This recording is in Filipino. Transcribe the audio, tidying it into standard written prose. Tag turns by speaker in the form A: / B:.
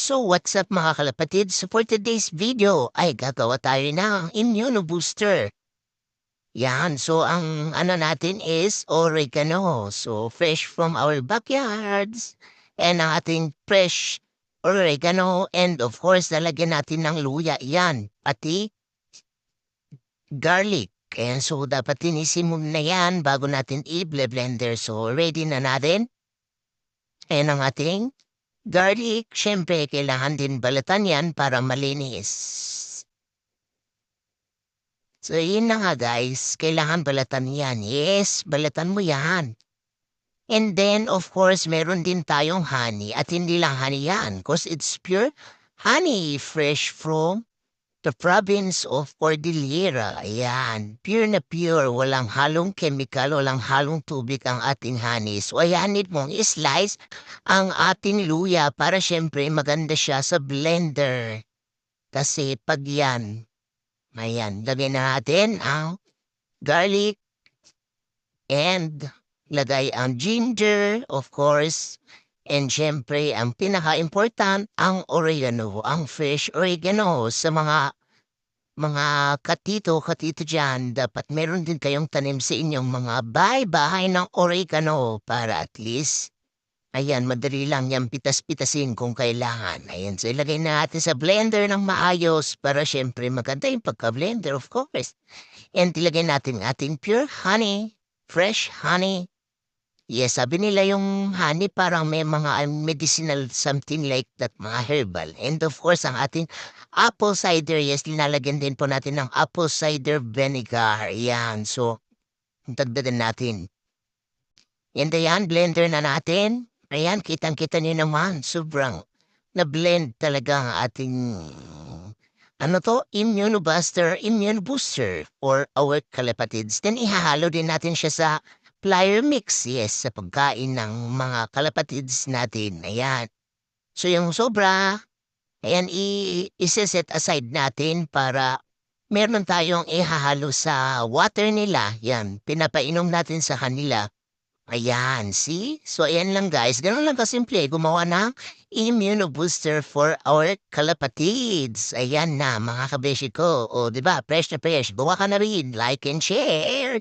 A: So what's up mga kalapatid? So for today's video ay gagawa tayo ng immuno booster. Yan, so ang ano natin is oregano. So fresh from our backyards. And ang ating fresh oregano and of course lalagyan natin ng luya. Yan, pati garlic. And so dapat tinisin na yan bago natin i-blender. So ready na natin. And ang ating garlic, siyempre kailangan din balatan yan para malinis. So yun na nga guys, kailangan balatan yan. Yes, balatan mo yan. And then of course meron din tayong honey at hindi lang honey yan cause it's pure honey fresh from the province of Cordillera. Ayan, pure na pure, walang halong chemical, walang halong tubig ang ating honey. So ayan, need mong slice ang ating luya para syempre maganda siya sa blender. Kasi pag yan, ayan, lagyan na natin ang garlic and lagay ang ginger, of course. And syempre, ang pinaka-important, ang oregano, ang fresh oregano sa mga katito dyan, dapat meron din kayong tanim sa inyong mga bahay ng oregano para at least ayan, madali lang yan pitas-pitasin kung kailangan. Ayan, so ilagay na natin sa blender ng maayos para syempre maganda yung pagka-blender, of course. And ilagay natin ating pure honey, fresh honey. Yes, sabi nila yung honey parang may mga medicinal something like that, mga herbal. And of course, ang ating apple cider, yes, linalagyan din po natin ng apple cider vinegar. Ayan, so dagdagan natin. And ayan, blender na natin. Ayan, kitang-kita niyo naman, sobrang na-blend talaga ang ating, ano to, immune booster for our kalapatids. Then ihahalo din natin siya sa plier mix, yes, sa pagkain ng mga kalapatids natin. Ayan. So yung sobra, ayan, i-set aside natin para meron tayong ihahalo sa water nila. Yan, pinapainom natin sa kanila. Ayan, see? So, ayan lang guys. Ganun lang kasimple. Gumawa ng immuno booster for our kalapatids. Ayan na, mga kabeshi ko. O, di ba? Fresh na fresh. Gawa ka na rin. Like and share.